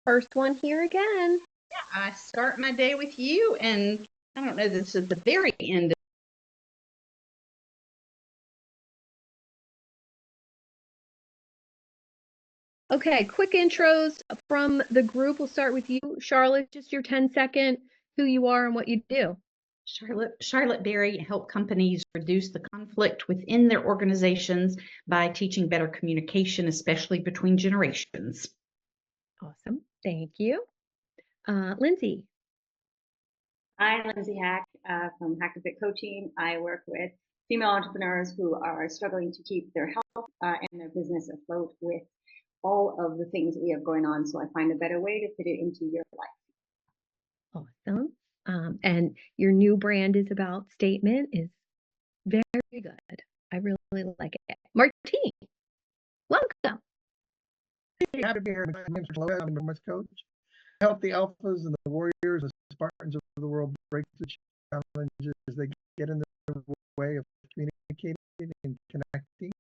First one here again. I start my day with you, and I don't know, this is the very end. Okay, quick intros from the group. We'll start with you, Charlotte. Just your 10-second, who you are and what you do. Charlotte Berry help companies reduce the conflict within their organizations by teaching better communication, especially between generations. Awesome. Thank you. Lindsay. Hi, Lindsay Hack from Hack to Fit Coaching. I work with female entrepreneurs who are struggling to keep their health and their business afloat with all of the things that we have going on. So I find a better way to fit it into your life. Awesome. And your new brand is about statement is very good. I really like it. Martine, welcome. Happy to be here. My name is Lois. I'm a business coach. I help the alphas and the warriors, the Spartans of the world break the challenges as they get in their way of communicating and connecting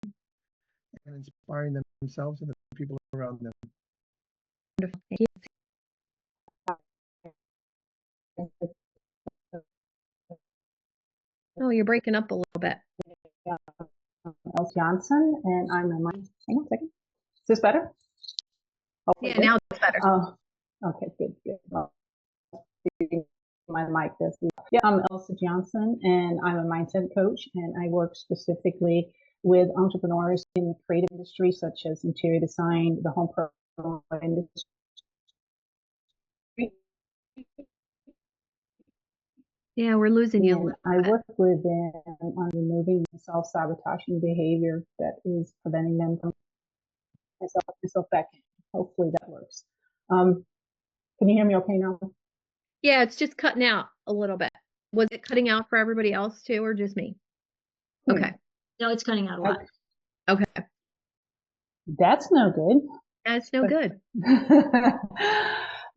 and inspiring themselves and the people around them. Wonderful. Thank you. Oh, you're breaking up a little bit. Els Johnson, and I'm a hang on a second. Is this better? Yeah, now it's better. Oh, okay, good. Well, my mic does. Yeah, I'm Elsa Johnson, and I'm a mindset coach, and I work specifically with entrepreneurs in the creative industry, such as interior design, the home pro industry. Yeah, we're losing you. I work with them on removing the self-sabotaging behavior that is preventing them from myself back. Hopefully that works. Can you hear me okay now? Yeah, it's just cutting out a little bit. Was it cutting out for everybody else too, or just me? Okay. No, it's cutting out a lot. Okay. That's no good. That's no good.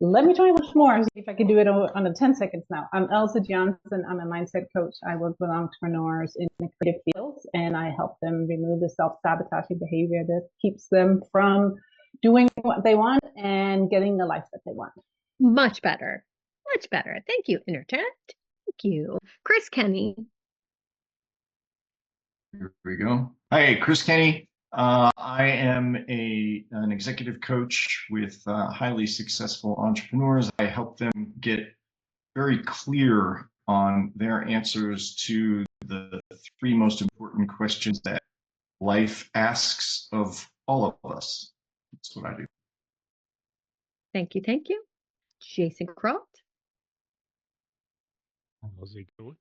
Let me try once more, see if I can do it on the 10 seconds now. I'm Elsa Johnson. I'm a mindset coach. I work with entrepreneurs in the creative fields, and I help them remove the self-sabotaging behavior that keeps them from doing what they want and getting the life that they want. Much better. Much better. Thank you, Internet. Thank you. Chris Kenny. Here we go. Hi, Chris Kenny. I am an executive coach with highly successful entrepreneurs. I help them get very clear on their answers to the three most important questions that life asks of all of us. That's what I do. Thank you. Thank you. Jason Croft. How's it going?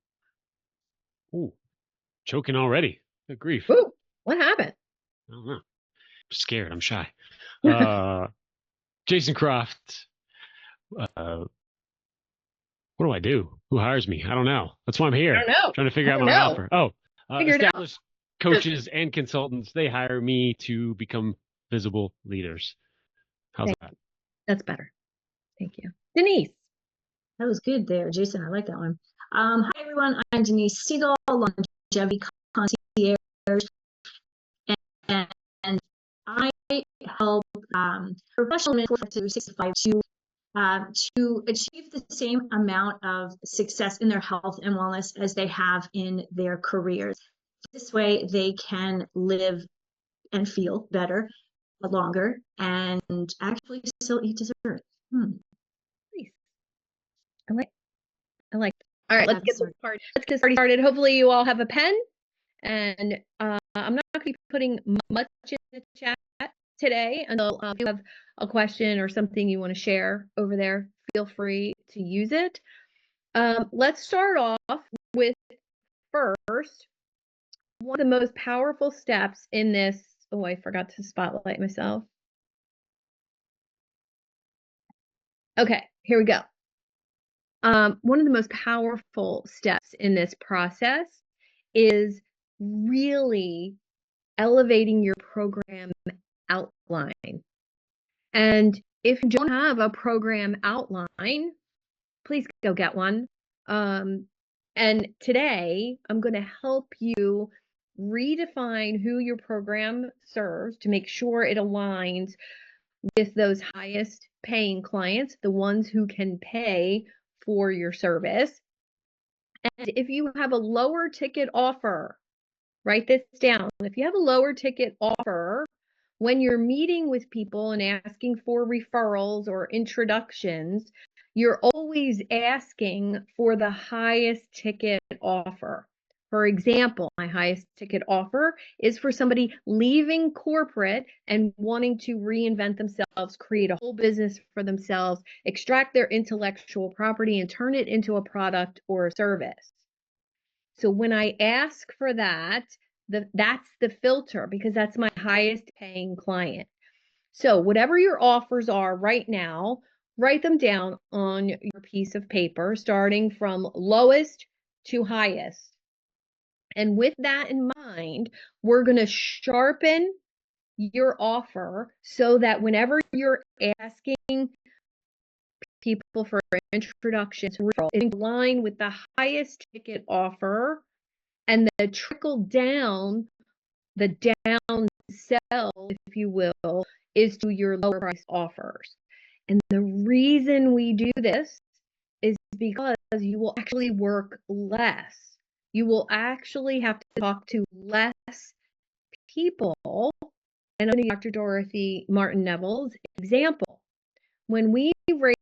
Ooh, choking already. Good grief. Ooh, what happened? I don't know. I'm scared. I'm shy. Jason Croft. What do I do? Who hires me? I don't know. That's why I'm here. I don't know. Trying to figure out my offer. Oh, established coaches and consultants. They hire me to become visible leaders. How's that? That's better. Thank you. Denise. That was good there, Jason. I like that one. Hi, everyone. I'm Denise Siegel, longevity concierge, and I help professional men 45 to 65 to achieve the same amount of success in their health and wellness as they have in their careers. This way, they can live and feel better, longer, and actually still eat dessert. Nice. I like. All right, let's get this party started. Hopefully, you all have a pen, and I'm not going to be putting much in the chat today until if you have a question or something you want to share over there, feel free to use it. Let's start off with first, one of the most powerful steps in this. Oh, I forgot to spotlight myself. Okay, here we go. One of the most powerful steps in this process is really elevating your program outline. And if you don't have a program outline, please go get one. And today I'm going to help you redefine who your program serves to make sure it aligns with those highest paying clients, the ones who can pay for your service. And if you have a lower ticket offer, write this down. If you have a lower ticket offer, when you're meeting with people and asking for referrals or introductions, you're always asking for the highest ticket offer. For example, my highest ticket offer is for somebody leaving corporate and wanting to reinvent themselves, create a whole business for themselves, extract their intellectual property and turn it into a product or a service. So when I ask for that, that's the filter because that's my highest paying client. So whatever your offers are right now, write them down on your piece of paper, starting from lowest to highest. And with that in mind, we're going to sharpen your offer so that whenever you're asking people for introductions, it's in line with the highest ticket offer, and the trickle down, the down sell, if you will, is to your lower price offers. And the reason we do this is because you will actually work less. You will actually have to talk to less people. And I'm going to use Dr. Dorothy Martin Neville's example. When we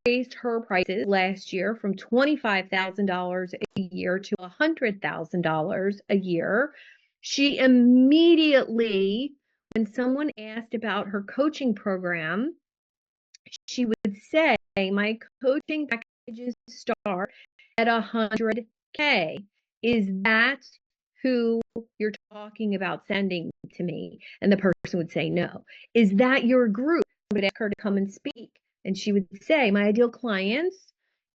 raised her prices last year from $25,000 a year to $100,000 a year, she immediately, when someone asked about her coaching program, she would say, my coaching packages start at $100K. Is that who you're talking about sending to me? And the person would say, no. Is that your group? I would ask her to come and speak. And she would say, my ideal clients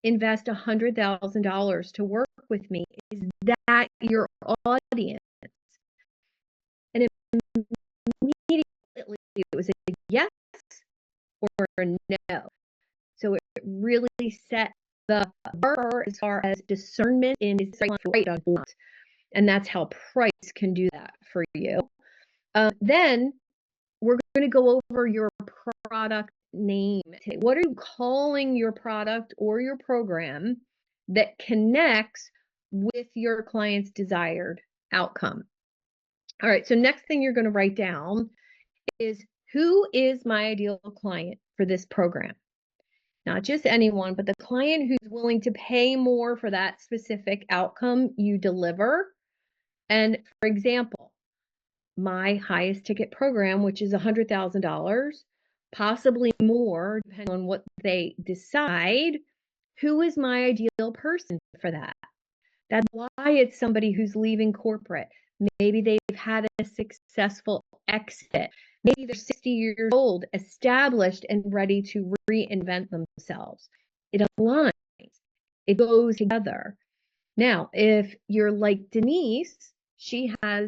invest $100,000 to work with me. Is that your audience? And immediately it was a yes or a no. So it really set the bar as far as discernment in is right on board. And that's how price can do that for you. Then we're going to go over your product name. What are you calling your product or your program that connects with your client's desired outcome? All right, so next thing you're going to write down is, who is my ideal client for this program? Not just anyone, but the client who's willing to pay more for that specific outcome you deliver. And for example, my highest ticket program, which is $100,000, possibly more, depending on what they decide, who is my ideal person for that? That's why it's somebody who's leaving corporate. Maybe they've had a successful exit. Maybe they're 60 years old, established, and ready to reinvent themselves. It aligns. It goes together. Now, if you're like Denise, she has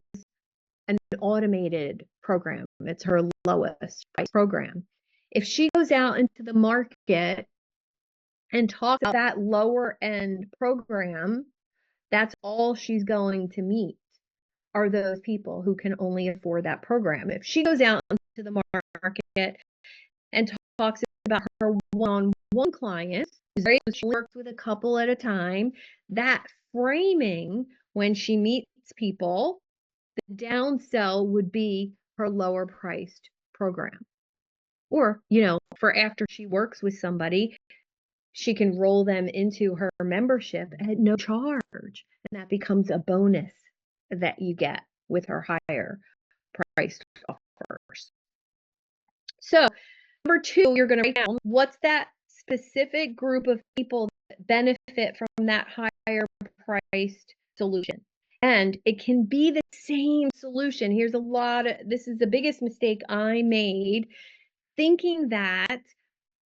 an automated program. It's her lowest price program. If she goes out into the market and talks about that lower end program, that's all she's going to meet are those people who can only afford that program. If she goes out into the market and talks about her one-on-one clients, she works with a couple at a time, that framing when she meets people, the downsell would be her lower priced program. Or, for after she works with somebody, she can roll them into her membership at no charge. And that becomes a bonus that you get with her higher priced offers. So, number 2, you're going to write down what's that specific group of people that benefit from that higher priced solution. And it can be the same solution. This is the biggest mistake I made, thinking that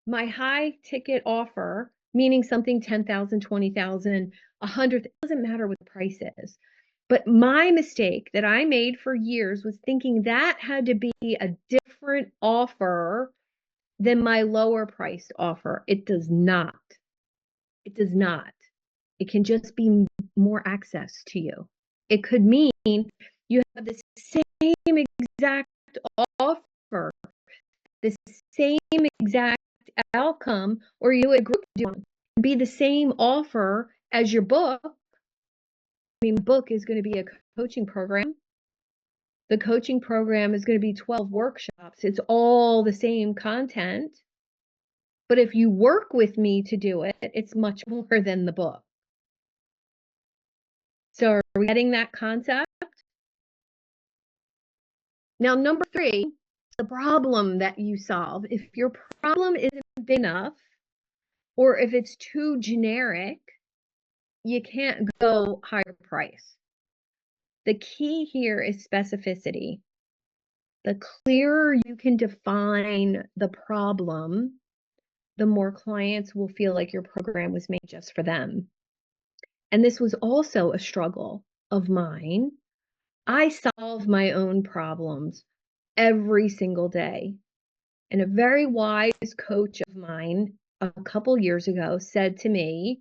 my high ticket offer, meaning something 10,000, 20,000, 100, it doesn't matter what the price is. But my mistake that I made for years was thinking that had to be a different offer than my lower priced offer. It does not. It does not. It can just be more access to you. It could mean you have the same exact offer, the same exact outcome, or you a group do one, be the same offer as your book. I mean, the book is going to be a coaching program. The coaching program is going to be 12 workshops. It's all the same content. But if you work with me to do it, it's much more than the book. So are we getting that concept? Now, number 3, the problem that you solve. If your problem isn't big enough, or if it's too generic, you can't go higher price. The key here is specificity. The clearer you can define the problem, the more clients will feel like your program was made just for them. And this was also a struggle of mine. I solve my own problems every single day. And a very wise coach of mine a couple years ago said to me,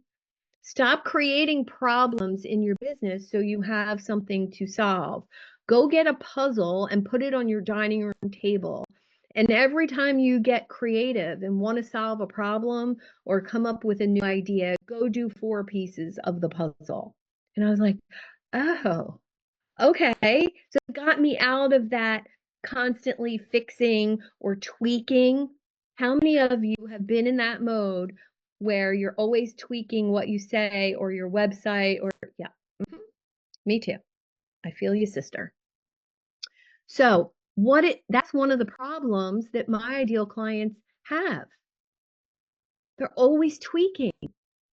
stop creating problems in your business so you have something to solve. Go get a puzzle and put it on your dining room table. And every time you get creative and want to solve a problem or come up with a new idea, go do 4 pieces of the puzzle. And I was like, oh, okay. So it got me out of that constantly fixing or tweaking. How many of you have been in that mode where you're always tweaking what you say or your website or, yeah, me too. I feel you, sister. So that's one of the problems that my ideal clients have. They're always tweaking,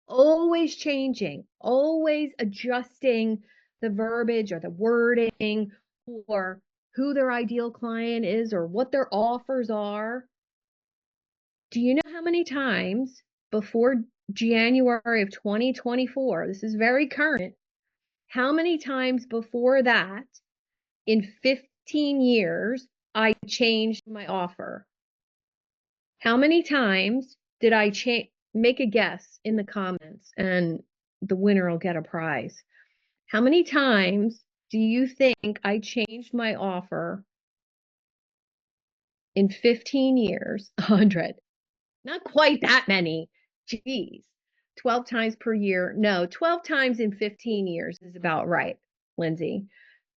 always changing, always adjusting the verbiage or the wording or who their ideal client is or what their offers are. Do you know how many times before January of 2024, this is very current, how many times before that in 15 years I changed my offer? How many times did I make a guess in the comments and the winner will get a prize? How many times do you think I changed my offer in 15 years? 100. Not quite that many. Geez. 12 times per year. No, 12 times in 15 years is about right, Lindsay.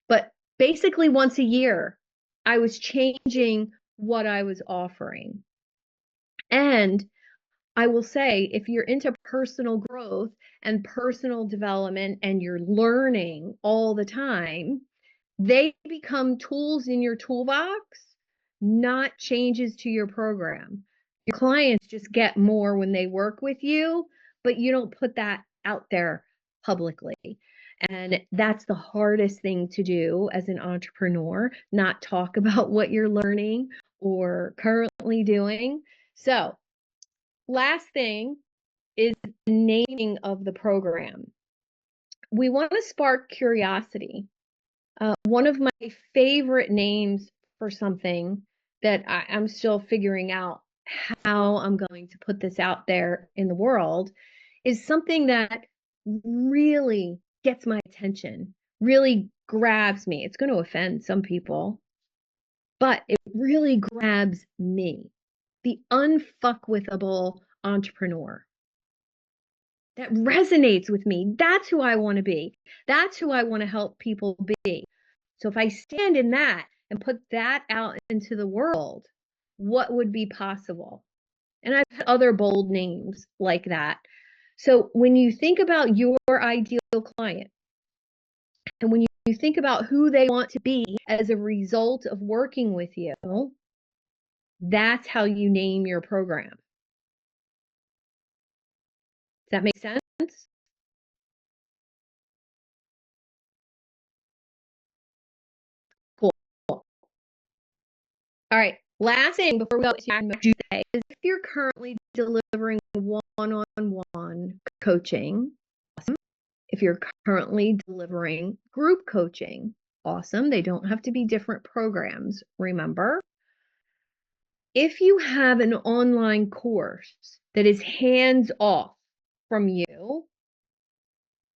But basically once a year, I was changing what I was offering. And I will say, if you're into personal growth and personal development and you're learning all the time, they become tools in your toolbox, not changes to your program. Your clients just get more when they work with you, but you don't put that out there publicly. And that's the hardest thing to do as an entrepreneur, not talk about what you're learning or currently doing. So, last thing is the naming of the program. We want to spark curiosity. One of my favorite names for something that I'm still figuring out how I'm going to put this out there in the world is something that really gets my attention, really grabs me. It's going to offend some people, but it really grabs me. The unfuckwithable entrepreneur. That resonates with me. That's who I want to be. That's who I want to help people be. So if I stand in that and put that out into the world, what would be possible? And I've had other bold names like that. So when you think about your ideal client, and when you think about who they want to be as a result of working with you, that's how you name your program. Does that make sense? Cool. All right. Last thing before we go to say is if you're currently delivering one-on-one coaching, awesome. If you're currently delivering group coaching, awesome. They don't have to be different programs, remember. If you have an online course that is hands off from you,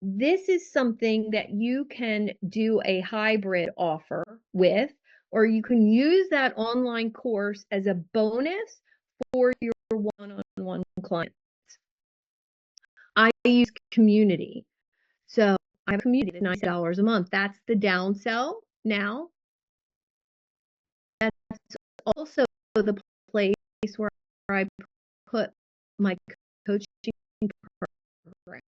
this is something that you can do a hybrid offer with, or you can use that online course as a bonus for your one-on-one clients. I use community. So I have a community that's $90 a month. That's the downsell now. That's also the place where I put my coaching programs.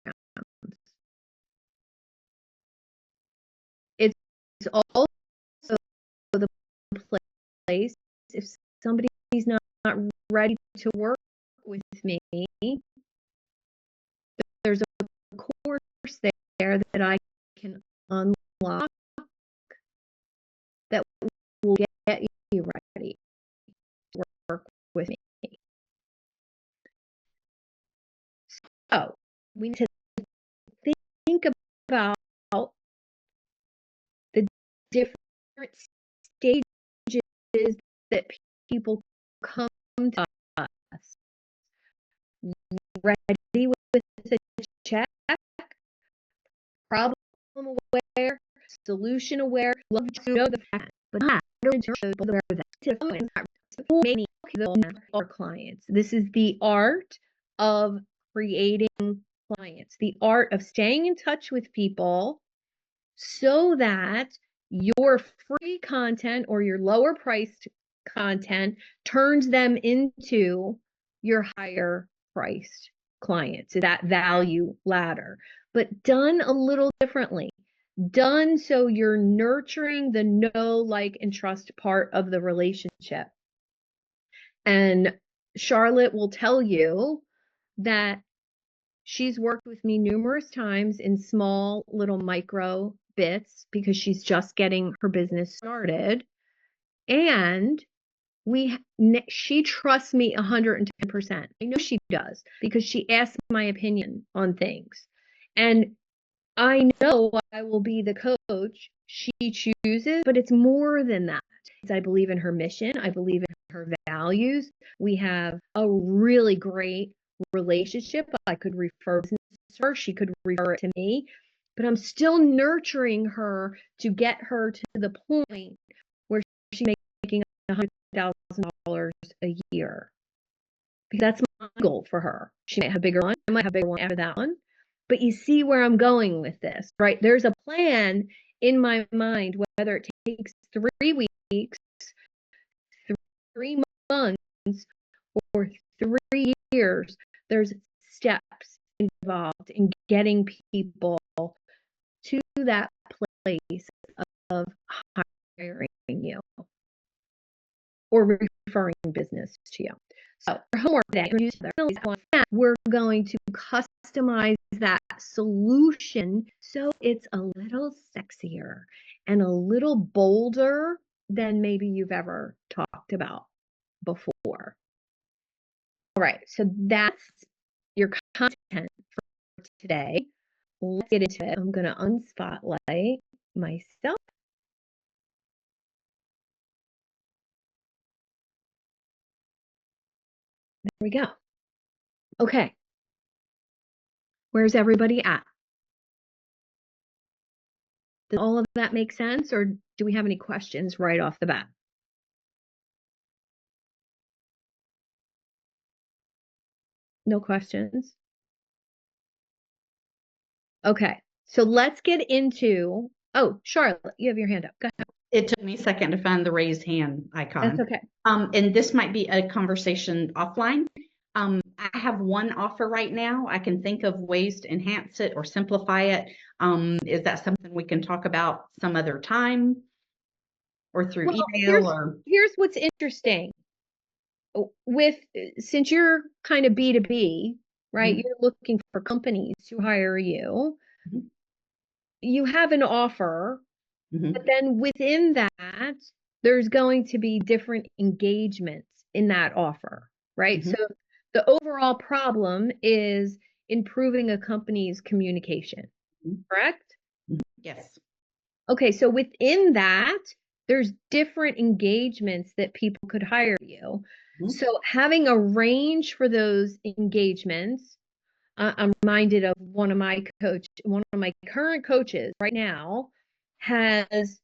It's also the place if somebody's not ready to work with me, there's a course there that I can unlock that will get you ready to work with me. So we need to think about the different stages that people come to us. Ready with a check, problem aware, solution aware, love to know the fact, but not aware of that. Many our clients. This is the art of creating clients, the art of staying in touch with people so that your free content or your lower priced content turns them into your higher priced clients, that value ladder, but done a little differently. Done so you're nurturing the know, like, and trust part of the relationship. And Charlotte will tell you that she's worked with me numerous times in small little micro bits because she's just getting her business started. And she trusts me 110%. I know she does because she asks my opinion on things. And I know I will be the coach she chooses, but it's more than that. I believe in her mission. I believe in her values. We have a really great relationship. I could refer business to her. She could refer it to me. But I'm still nurturing her to get her to the point where she's making $100,000 a year. Because that's my goal for her. She might have a bigger one. I might have a bigger one after that one. But you see where I'm going with this, right? There's a plan in my mind, whether it takes 3 weeks, 3 months, or 3 years, there's steps involved in getting people to that place of hiring you or referring business to you. So for homework today, we're going to customize that solution so it's a little sexier and a little bolder than maybe you've ever talked about before. All right, so that's your content for today. Let's get into it. I'm going to unspotlight myself. There we go. Okay. Where's everybody at? Does all of that make sense, or do we have any questions right off the bat? No questions? Okay, so let's get into, oh, Charlotte, you have your hand up. Go ahead. It took me a second to find the raised hand icon. That's okay. And this might be a conversation offline. I have one offer right now. I can think of ways to enhance it or simplify it. Is that something we can talk about some other time or through email? Here's what's interesting. Since you're kind of B2B, right? Mm-hmm. You're looking for companies to hire you. Mm-hmm. You have an offer, Mm-hmm. but then within that, there's going to be different engagements in that offer, right? Mm-hmm. So the overall problem is improving a company's communication, correct? Yes. Okay, so within that, there's different engagements that people could hire you. Mm-hmm. So having a range for those engagements, I'm reminded of one of my current coaches right now has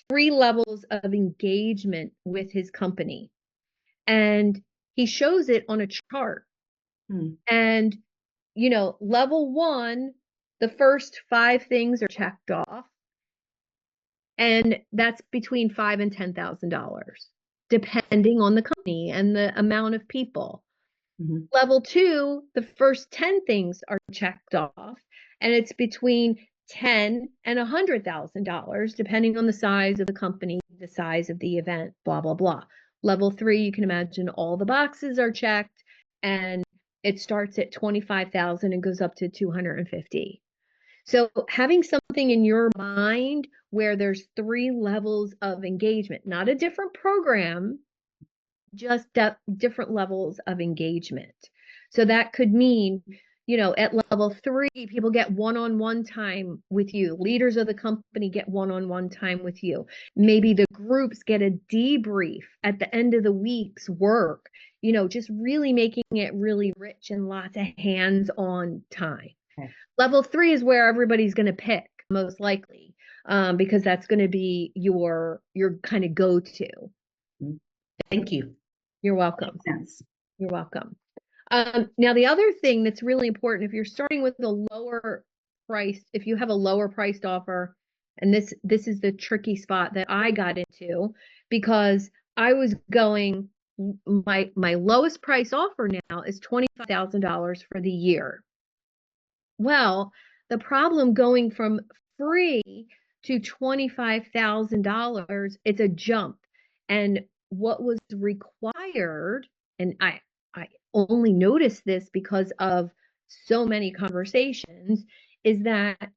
3 levels of engagement with his company. And He shows it on a chart. And, level 1, the first 5 things are checked off. And that's between $5,000 and $10,000, depending on the company and the amount of people. Level 2, the first 10 things are checked off, and it's between $10,000 and $100,000, depending on the size of the company, the size of the event, blah, blah, blah. Level 3, you can imagine all the boxes are checked, and it starts at 25,000 and goes up to 250. So having something in your mind where there's 3 levels of engagement, not a different program, just different levels of engagement. So that could mean, at level 3, people get one-on-one time with you. Leaders of the company get one-on-one time with you. Maybe the groups get a debrief at the end of the week's work, just really making it really rich and lots of hands-on time. Okay. Level 3 is where everybody's going to pick, most likely, because that's going to be your kind of go-to. Thank you. You're welcome. You're welcome. Now, the other thing that's really important, if you're starting with a lower price, if you have a lower priced offer, and this is the tricky spot that I got into, because I was going, my lowest price offer now is $25,000 for the year. Well, the problem going from free to $25,000, it's a jump. And what was required, and I only noticed this because of so many conversations, is that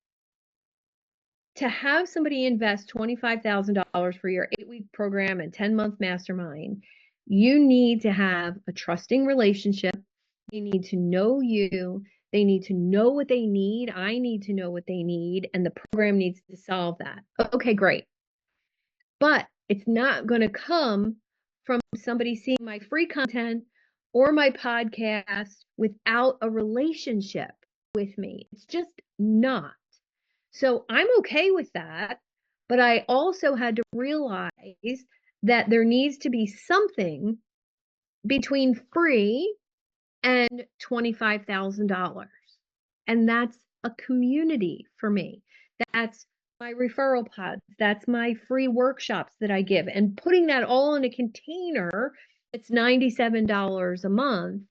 to have somebody invest $25,000 for your 8-week program and 10-month mastermind, you need to have a trusting relationship. They need to know you. They need to know what they need. I need to know what they need, and the program needs to solve that. Okay, great. But it's not going to come from somebody seeing my free content or my podcast without a relationship with me. It's just not. So I'm okay with that, but I also had to realize that there needs to be something between free and $25,000. And that's a community for me. That's my referral pods. That's my free workshops that I give. And putting that all in a container, it's $97 a month.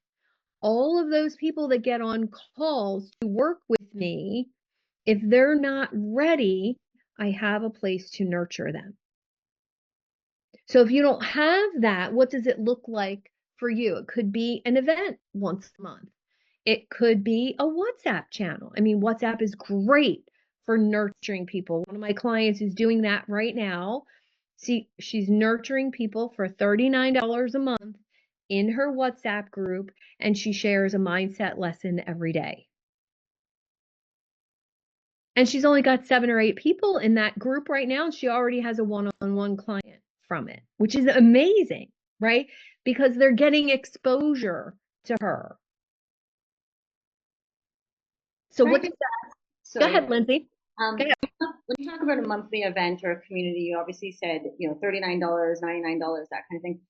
All of those people that get on calls to work with me, if they're not ready, I have a place to nurture them. So if you don't have that, what does it look like for you? It could be an event once a month. It could be a WhatsApp channel. I mean, WhatsApp is great for nurturing people. One of my clients is doing that right now. See, she's nurturing people for $39 a month in her WhatsApp group, and she shares a mindset lesson every day. And she's only got 7 or 8 people in that group right now, and she already has a one-on-one client from it, which is amazing, right? Because they're getting exposure to her. So what does that? Go ahead, Lindsay. When you talk about a monthly event or a community, you obviously said, $39, $99, that kind of thing.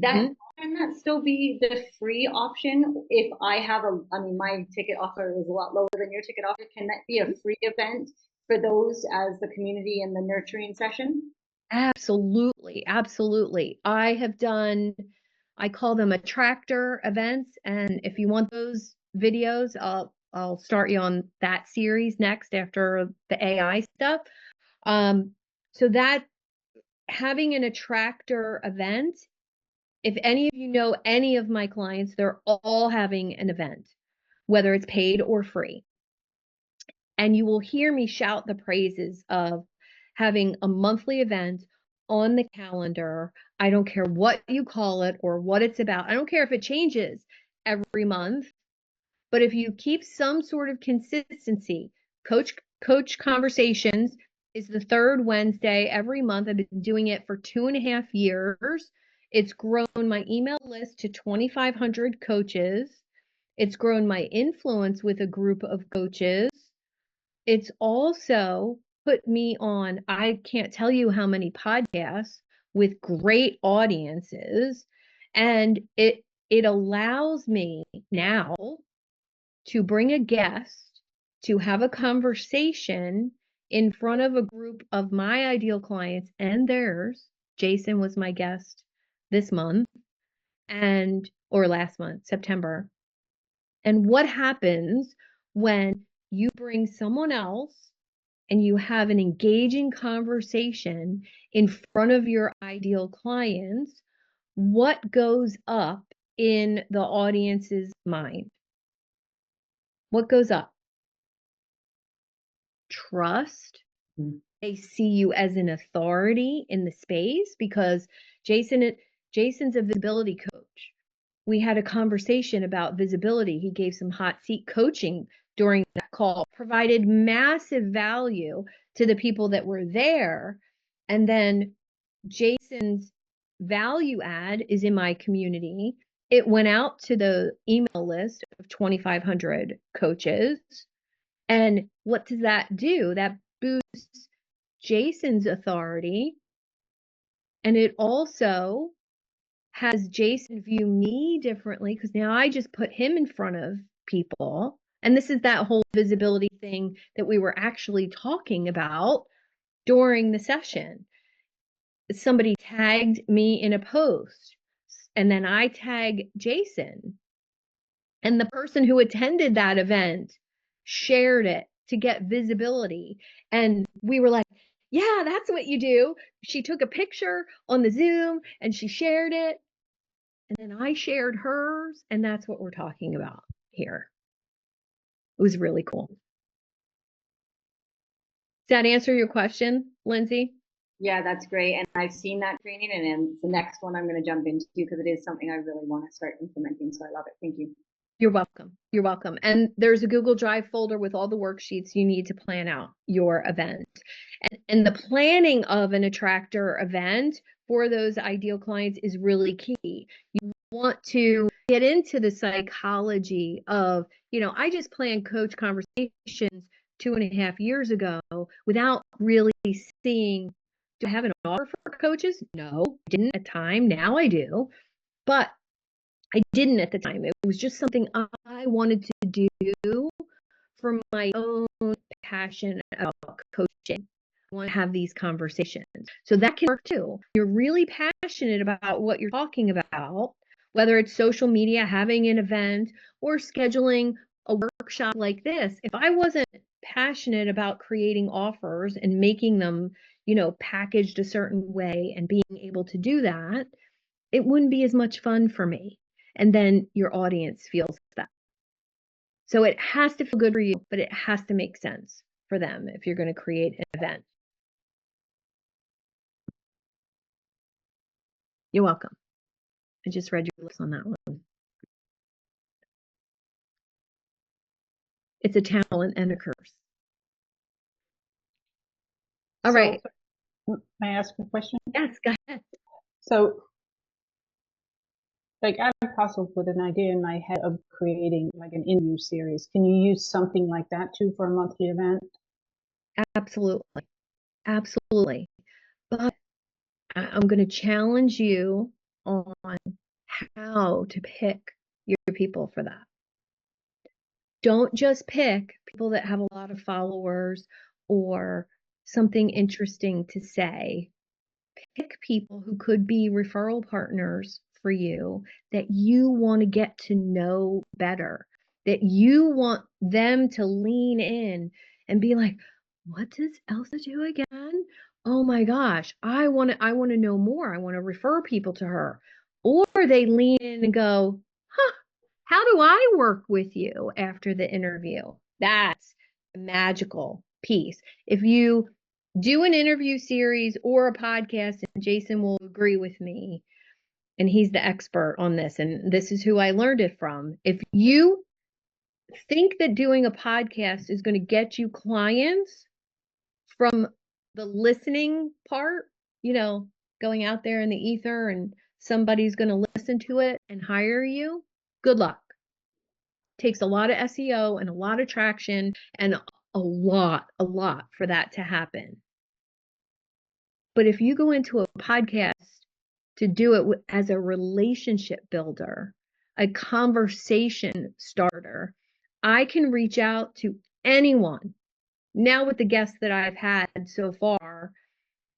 Can that still be the free option? If I have my ticket offer is a lot lower than your ticket offer. Can that be a free event for those as the community and the nurturing session? Absolutely. Absolutely. I call them attractor events. And if you want those videos, I'll start you on that series next after the AI stuff. So that having an attractor event, if any of you know any of my clients, they're all having an event, whether it's paid or free. And you will hear me shout the praises of having a monthly event on the calendar. I don't care what you call it or what it's about. I don't care if it changes every month. But if you keep some sort of consistency, Coach Conversations is the 3rd Wednesday every month. I've been doing it for 2.5 years. It's grown my email list to 2,500 coaches. It's grown my influence with a group of coaches. It's also put me on, I can't tell you how many podcasts with great audiences. And it it allows me now to bring a guest to have a conversation in front of a group of my ideal clients and theirs. Jason was my guest this month or last month, September. And what happens when you bring someone else and you have an engaging conversation in front of your ideal clients? What goes up in the audience's mind? What goes up? Trust. They see you as an authority in the space because Jason's a visibility coach. We had a conversation about visibility. He gave some hot seat coaching during that call, provided massive value to the people that were there. And then Jason's value add is in my community. It went out to the email list of 2,500 coaches. And what does that do? That boosts Jason's authority. And it also has Jason view me differently because now I just put him in front of people. And this is that whole visibility thing that we were actually talking about during the session. Somebody tagged me in a post, and then I tag Jason. And the person who attended that event shared it to get visibility. And we were like, yeah, that's what you do. She took a picture on the Zoom and she shared it. And then I shared hers. And that's what we're talking about here. It was really cool. Does that answer your question, Lindsay? Yeah, that's great. And I've seen that training, and then the next one I'm going to jump into because it is something I really want to start implementing. So I love it. Thank you. You're welcome. You're welcome. And there's a Google Drive folder with all the worksheets you need to plan out your event. And the planning of an attractor event for those ideal clients is really key. You want to get into the psychology of, I just planned coach conversations 2.5 years ago without really seeing, do I have an offer for coaches? No, I didn't at the time. Now I do. But I didn't at the time. It was just something I wanted to do for my own passion about coaching. I want to have these conversations. So that can work too. You're really passionate about what you're talking about, whether it's social media, having an event, or scheduling a workshop like this. If I wasn't passionate about creating offers and making them, packaged a certain way and being able to do that, it wouldn't be as much fun for me. And then your audience feels that. So it has to feel good for you, but it has to make sense for them if you're going to create an event. You're welcome. I just read your lips on that one. It's a talent and a curse. All right. May I ask a question? Yes, go ahead. So, like, I have possible with an idea in my head of creating like an interview series. Can you use something like that too for a monthly event? Absolutely. Absolutely. But I'm going to challenge you on how to pick your people for that. Don't just pick people that have a lot of followers or something interesting to say. Pick people who could be referral partners for you that you want to get to know better, that you want them to lean in and be like, what does Elsa do again? Oh my gosh, I want to know more. I want to refer people to her. Or they lean in and go, huh, how do I work with you after the interview? That's a magical piece. If you do an interview series or a podcast, and Jason will agree with me, and he's the expert on this, and this is who I learned it from. If you think that doing a podcast is going to get you clients from the listening part, going out there in the ether and somebody's going to listen to it and hire you, good luck. Takes a lot of SEO and a lot of traction and a lot for that to happen. But if you go into a podcast to do it as a relationship builder, a conversation starter. I can reach out to anyone. Now with the guests that I've had so far,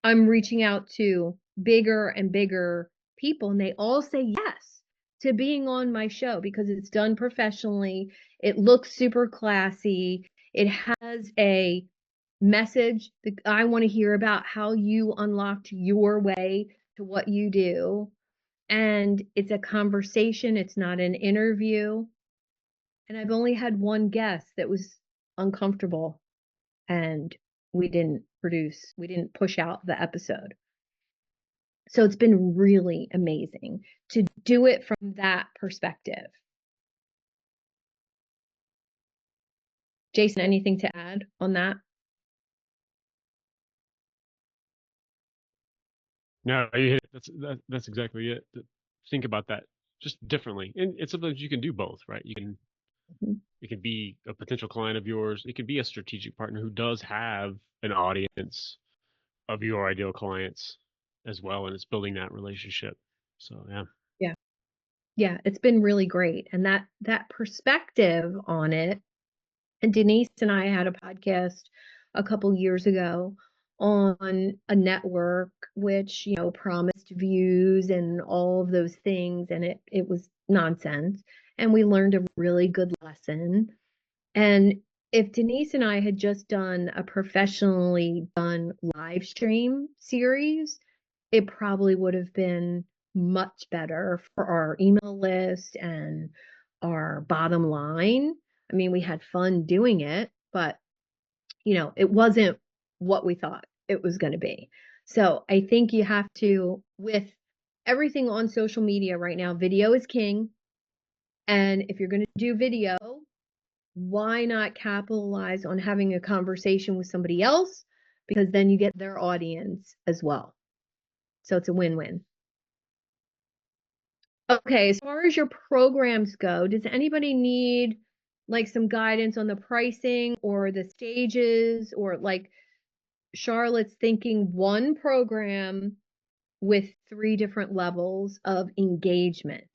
I'm reaching out to bigger and bigger people, and they all say yes to being on my show because it's done professionally. It looks super classy. It has a message that I want to hear about how you unlocked your way to what you do. And it's a conversation, it's not an interview. And I've only had one guest that was uncomfortable and we didn't push out the episode. So it's been really amazing to do it from that perspective. Jason, anything to add on that? No, you hit it. That's exactly it. Think about that just differently, and it's sometimes you can do both, right? You can it can be a potential client of yours. It could be a strategic partner who does have an audience of your ideal clients as well, and it's building that relationship. So yeah. Yeah. Yeah, it's been really great. And that perspective on it, and Denise and I had a podcast a couple years ago on a network which, promised views and all of those things, and it was nonsense. And we learned a really good lesson. And if Denise and I had just done a professionally done live stream series, it probably would have been much better for our email list and our bottom line. I mean, we had fun doing it, but it wasn't what we thought it was going to be. So I think you have to, with everything on social media right now, video is king. And if you're going to do video, why not capitalize on having a conversation with somebody else? Because then you get their audience as well. So it's a win-win. Okay, as far as your programs go, does anybody need like some guidance on the pricing or the stages, or like Charlotte's thinking one program with 3 different levels of engagement?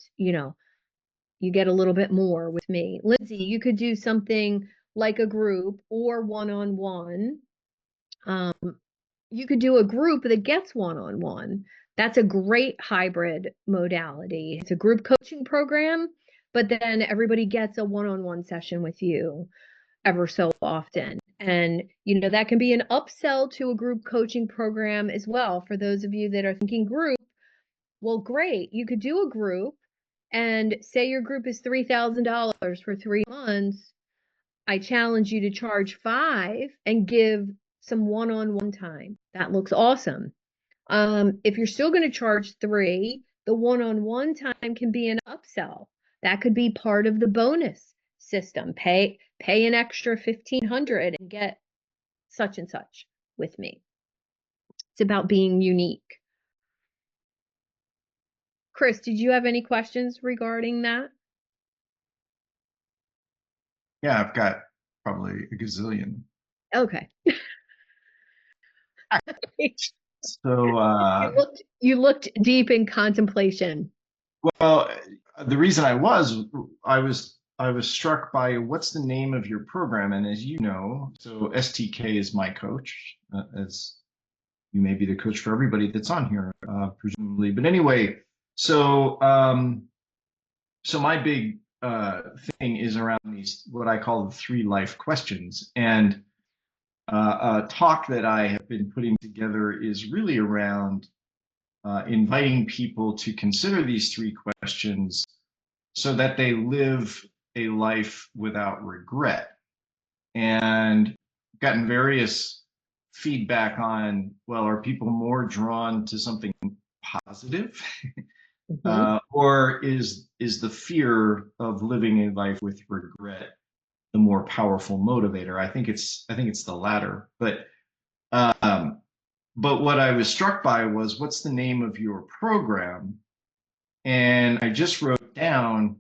You get a little bit more with me. Lindsay, you could do something like a group or one-on-one. You could do a group that gets one-on-one. That's a great hybrid modality. It's a group coaching program, but then everybody gets a one-on-one session with you ever so often. And, that can be an upsell to a group coaching program as well. For those of you that are thinking group, well, great. You could do a group and say your group is $3,000 for 3 months. I challenge you to charge 5 and give some one-on-one time. That looks awesome. If you're still going to charge 3, the one-on-one time can be an upsell. That could be part of the bonus system. Pay an extra $1,500 and get such and such with me. It's about being unique. Chris, did you have any questions regarding that? Yeah, I've got probably a gazillion. Okay. So you looked deep in contemplation. well, the reason I was struck by what's the name of your program, and as you know, so STK is my coach, as you may be the coach for everybody that's on here, presumably. But anyway, so my big thing is around these, what I call the 3 life questions, and a talk that I have been putting together is really around inviting people to consider these 3 questions so that they live a life without regret. And gotten various feedback on, well, are people more drawn to something positive? Or is the fear of living a life with regret the more powerful motivator? I think it's the latter. But what I was struck by was, what's the name of your program? And I just wrote down,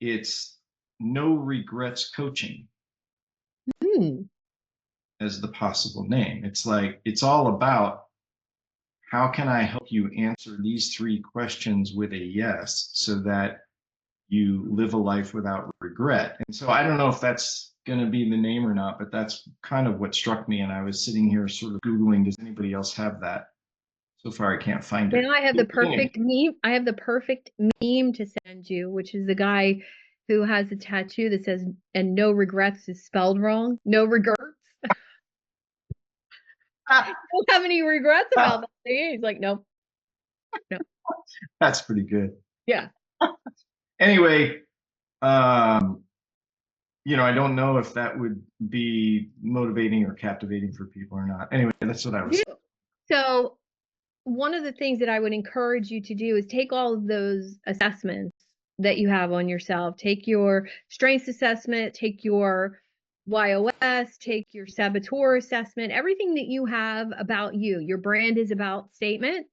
it's No Regrets Coaching as the possible name. It's like, it's all about, how can I help you answer these 3 questions with a yes, so that you live a life without regret. And so I don't know if that's going to be the name or not, but that's kind of what struck me. And I was sitting here sort of Googling, does anybody else have that? So far, I can't find it. Now I have the perfect meme. I have the perfect meme to send you, which is the guy who has a tattoo that says, and no regrets is spelled wrong. No regrets. Don't have any regrets about that. He's like, nope. No. That's pretty good. Yeah. Anyway, you know, I don't know if that would be motivating or captivating for people or not. Anyway, that's what I was. So one of the things that I would encourage you to do is take all of those assessments that you have on yourself. Take your strengths assessment, take your YOS, take your saboteur assessment, everything that you have about you. Your brand is about statement.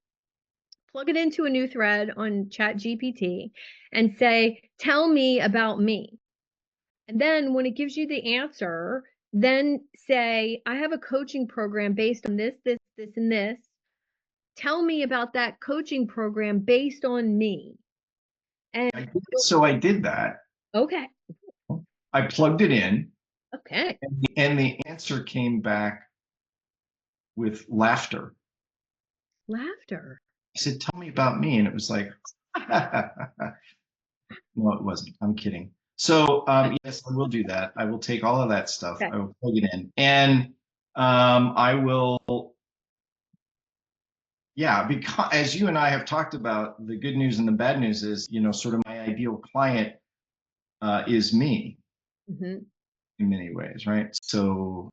Plug it into a new thread on ChatGPT and say, tell me about me. And then when it gives you the answer, then say, I have a coaching program based on this, this, this, and this. Tell me about that coaching program based on me. And so I did that. Okay. I plugged it in. Okay. And the answer came back with laughter. Laughter. I said, tell me about me. And it was like, no, it wasn't. I'm kidding. So yes, I will do that. I will take all of that stuff. Okay. I will plug it in. And I will, yeah, because as you and I have talked about, the good news and the bad news is, you know, sort of my ideal client is me in many ways, right? So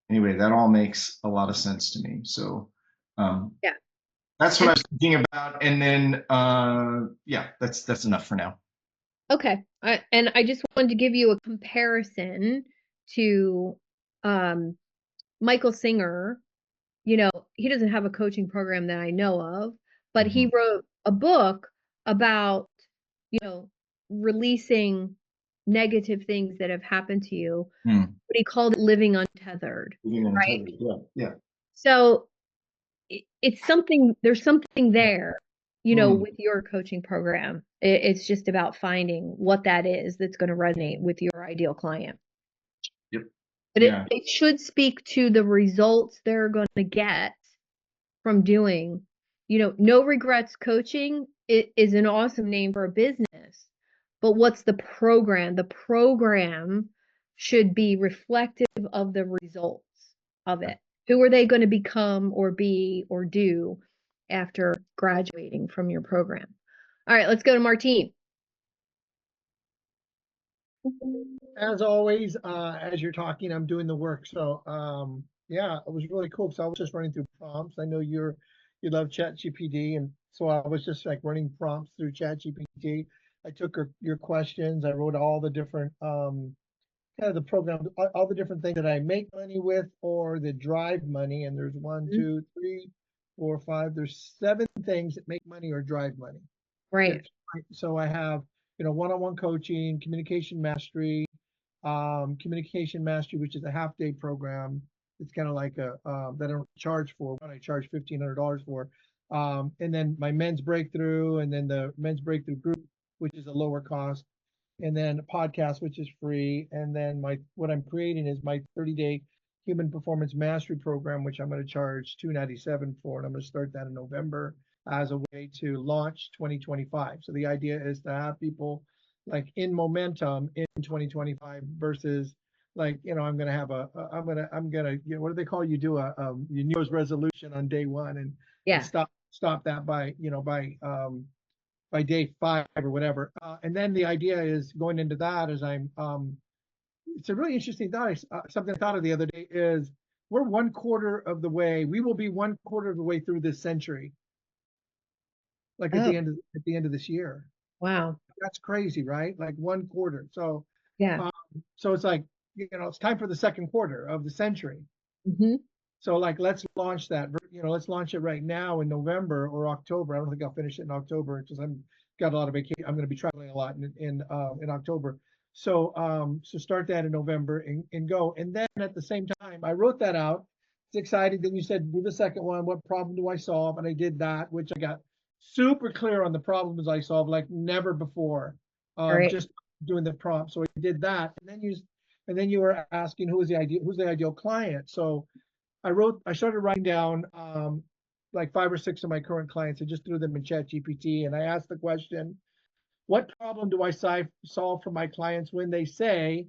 anyway, that all makes a lot of sense to me. So yeah, that's what I was thinking about. And then yeah, that's enough for now. Okay. And I just wanted to give you a comparison to Michael Singer. You know, he doesn't have a coaching program that I know of, but he wrote a book about, you know, releasing negative things that have happened to you. But he called it living untethered. Living untethered. Right? Yeah. So it's something, there's something there, you know, with your coaching program. It's just about finding what that is that's going to resonate with your ideal client. Yep. But it should speak to the results they're going to get from doing, you know, no regrets coaching. It is an awesome name for a business, but what's the program? The program should be reflective of the results of it. Who are they going to become or be or do after graduating from your program? All right, let's go to Martine. As always, as you're talking, I'm doing the work. So yeah, it was really cool because I was just running through prompts. I know you love ChatGPT, and so I was just like running prompts through ChatGPT. I took your questions. I wrote all the different kind of the program, all the different things that I make money with or that drive money. And there's 1, 2, 3, 4, 5. There's 7 things that make money or drive money. Right. So I have, you know, one-on-one coaching, communication mastery, which is a half-day program. It's kind of like a that I don't charge for. What I charge $1,500 for, and then my men's breakthrough, and then the men's breakthrough group, which is a lower cost, and then a podcast, which is free, and then what I'm creating is my 30-day human performance mastery program, which I'm going to charge $297 for, and I'm going to start that in November as a way to launch 2025. So the idea is to have people like in momentum in 2025 versus like, you know, I'm going to have I'm going to, you know, what do they call you do your New Year's resolution on day 1 and stop that by, you know, by day 5 or whatever. And then the idea is going into that is it's a really interesting thought. Something I thought of the other day is we're 1/4 of the way. We will be 1/4 of the way through this century. Like at the end of this year. Wow. That's crazy, right? Like 1/4. So yeah. So it's like, you know, it's time for the second quarter of the century. So like, let's launch that, you know, let's launch it right now in November or October. I don't think I'll finish it in October because I'm got a lot of vacation. I'm going to be traveling a lot in October. So so start that in November and go. And then at the same time, I wrote that out. It's exciting. Then you said, do the second one. What problem do I solve? And I did that, which I got super clear on the problems I solved like never before. Right. just doing the prompt. So I did that, and then you were asking who's the ideal client. So I started writing down like 5 or 6 of my current clients. I just threw them in ChatGPT, and I asked the question, what problem do I solve for my clients when they say,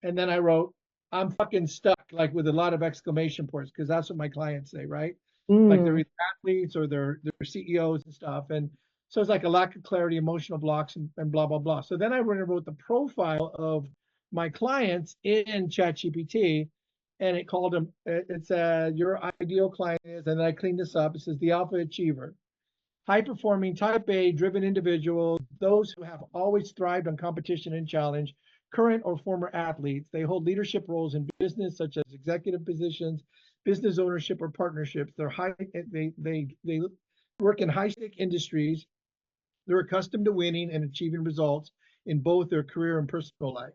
and then I wrote, I'm fucking stuck, like with a lot of exclamation points, because that's what my clients say, right? Like they're either athletes or they're CEOs and stuff. And so it's like a lack of clarity, emotional blocks, and blah, blah, blah. So then I wrote the profile of my clients in ChatGPT, and it called them, it said, your ideal client is, and then I cleaned this up. It says the alpha achiever, high performing, type A, driven individuals, those who have always thrived on competition and challenge, current or former athletes. They hold leadership roles in business, such as executive positions, business ownership, or partnerships. They work in high stake industries. They're accustomed to winning and achieving results in both their career and personal life.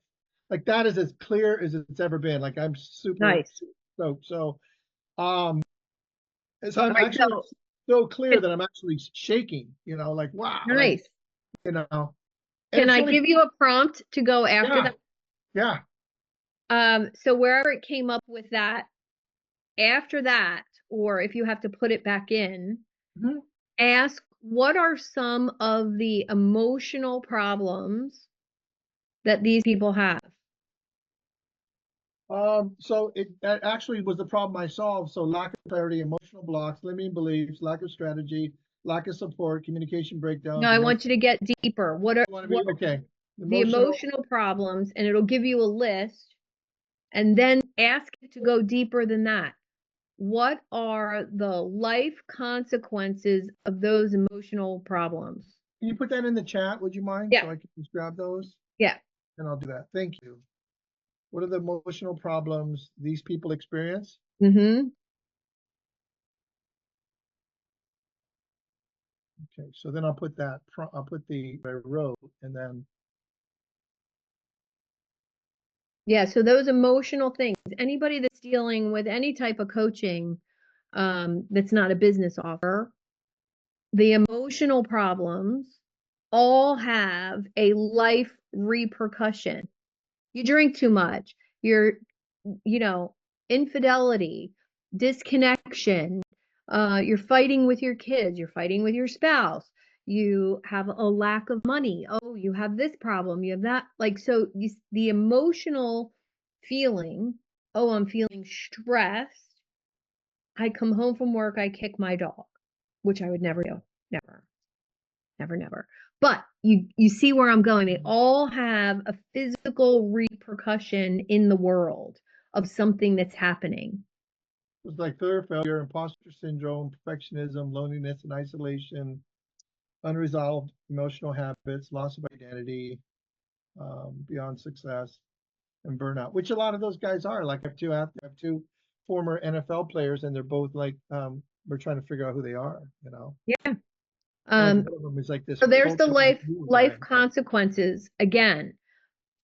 Like that is as clear as it's ever been. Like I'm super Nice. stoked. So I'm Right, actually so so clear that I'm actually shaking, like, wow, like, nice. and Can it's I really, give you a prompt to go after yeah, that? yeah. So wherever it came up with that, after that, or if you have to put it back in, Mhm. ask what are some of the emotional problems that these people have? So that actually was the problem I solved. So lack of clarity, emotional blocks, limiting beliefs, lack of strategy, lack of support, communication No, breakdowns, I want you to get deeper. What are okay. the emotional problems? And it'll give you a list, and then ask it to go deeper than that. What are the life consequences of those emotional problems? Can you put that in the chat? Would you mind? Yeah. So I can just grab those, Yeah. and I'll do that. Thank you. What are the emotional problems these people experience? Mm-hmm. Okay, so then I'll put I wrote, and then, Yeah, so those emotional things, anybody that's dealing with any type of coaching, that's not a business offer, the emotional problems all have a life repercussion. You drink too much, you're, infidelity, disconnection, you're fighting with your kids, you're fighting with your spouse, you have a lack of money, oh, you have this problem, you have that. Like, so the emotional feeling, oh, I'm feeling stressed, I come home from work, I kick my dog, which I would never do. Never, never, never. But you see where I'm going. They all have a physical repercussion in the world of something that's happening. it's like fear of failure, imposter syndrome, perfectionism, loneliness and isolation, unresolved emotional habits, loss of identity, beyond success, and burnout, which a lot of those guys are. Like I have two former NFL players, and they're both like, we're trying to figure out who they are, Yeah. Like one of them is like this So there's the ultimate life guy. consequences. Again,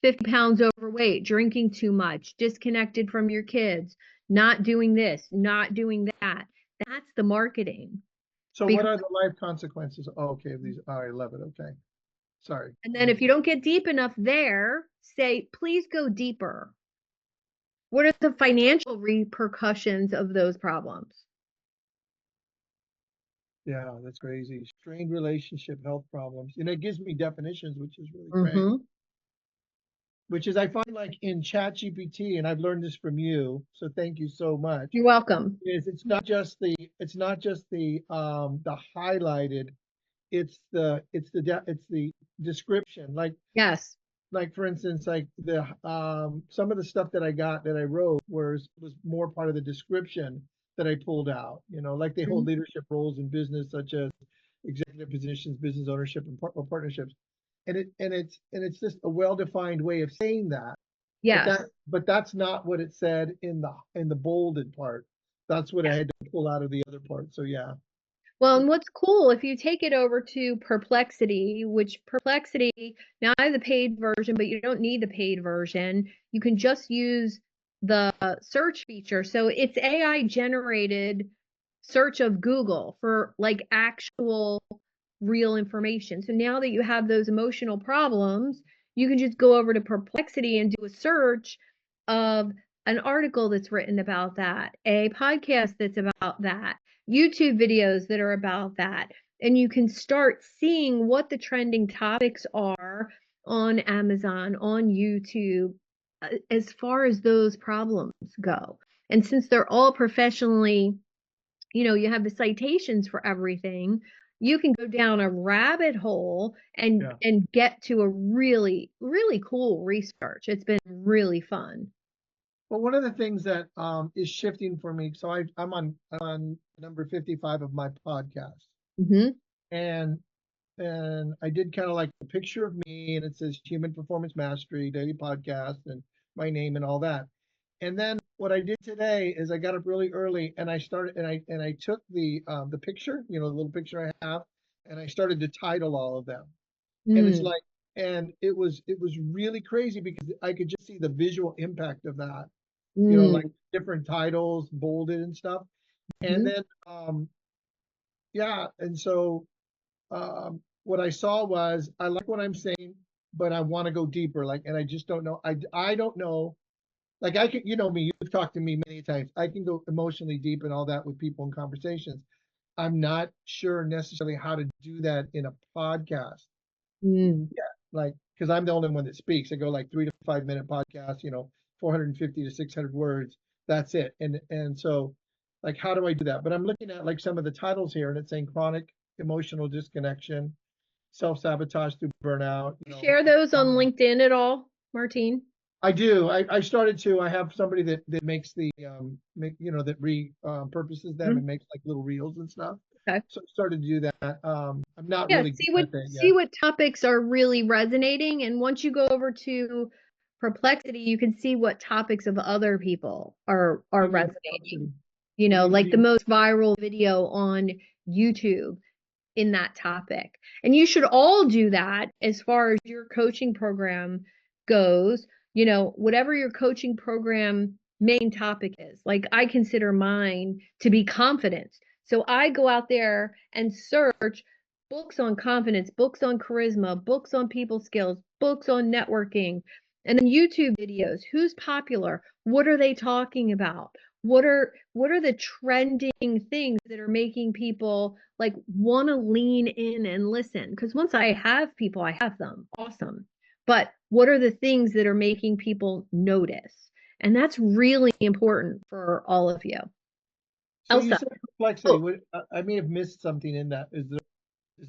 50 pounds overweight, drinking too much, disconnected from your kids, not doing this, not doing that. That's the marketing. So what Because, are the life consequences? Oh, okay, I love it. Okay, sorry. and then if you don't get deep enough there, say, please go deeper. What are the financial repercussions of those problems? Yeah, that's crazy. Strained relationship, health problems. It gives me definitions, which is really great. Mm-hmm. Which is I find like in ChatGPT, and I've learned this from you, so thank you so much. You're welcome. Is it's not just the highlighted, it's the description. Yes. Like for instance, like the some of the stuff that I wrote was more part of the description that I pulled out. Like they hold leadership roles in business, such as executive positions, business ownership, and partnerships. And it's just a well-defined way of saying that. Yes. But that's not what it said in the bolded part. That's what I had to pull out of the other part. So yeah. Well, and what's cool, if you take it over to Perplexity, which Perplexity, now I have the paid version, but you don't need the paid version. You can just use the search feature. So it's AI generated search of Google for like actual real information. So now that you have those emotional problems, you can just go over to Perplexity and do a search of an article that's written about that, a podcast that's about that, YouTube videos that are about that. And you can start seeing what the trending topics are on Amazon, on YouTube, as far as those problems go. And since they're all professionally, you have the citations for everything, you can go down a rabbit hole and Yeah. and get to a really, really cool research. It's been really fun. Well, one of the things that is shifting for me, so I'm on number 55 of my podcast, Hmm. and I did kind of like a picture of me, and it says Human Performance Mastery Daily Podcast, and my name and all that. And then what I did today is I got up really early, and I started and I took the picture, the little picture I have, and I started to title all of them. And it's like, and it was really crazy because I could just see the visual impact of that. Like different titles, bolded and stuff. And then, yeah. And so, what I saw was, I like what I'm saying, but I want to go deeper. Like, and I just don't know. I don't know. Like I can, me, you've talked to me many times. I can go emotionally deep and all that with people in conversations. I'm not sure necessarily how to do that in a podcast. Yeah, like, because I'm the only one that speaks. I go like 3 to 5 minute podcasts, 450 to 600 words. That's it. And so, like, how do I do that? But I'm looking at like some of the titles here, and it's saying chronic emotional disconnection, self-sabotage through burnout. Share those on LinkedIn at all, Martine? I do. I started to. I have somebody that makes the that repurposes them and makes like little reels and stuff. Okay. So I started to do that. I'm not Yeah, really see good what at that see yet. what topics are really resonating, and once you go over to Perplexity, you can see what topics of other people are resonating. Like the most viral video on YouTube in that topic. And you should all do that as far as your coaching program goes. Whatever your coaching program main topic is. Like I consider mine to be confidence. So I go out there and search books on confidence, books on charisma, books on people skills, books on networking, and then YouTube videos. Who's popular? What are they talking about? What are the trending things that are making people like want to lean in and listen? Because once I have people, I have them. Awesome. But what are the things that are making people notice? And that's really important for all of you. So you Elsa. said Perplexity. I may have missed something in that. Is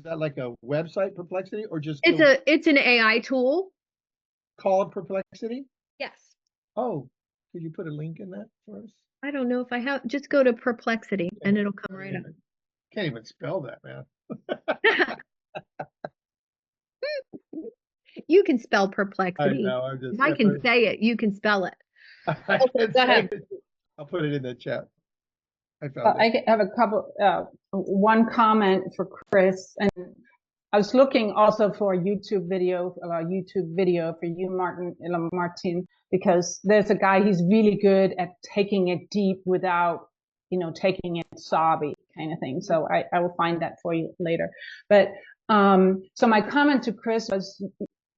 that like a website, Perplexity, or just It's an AI tool. called Perplexity? Yes. Oh, could you put a link in that for us? I don't know if I have. Just go to Perplexity and it'll come right up. Can't even spell that, man. You can spell perplexity. I know. If I can say it, you can spell it. I can say it. I'll put it in the chat. I found it. I have a couple, one comment for Chris, and I was looking also for a YouTube video for you, Martin, because there's a guy, he's really good at taking it deep without, taking it sobby kind of thing. So I will find that for you later. But so my comment to Chris was,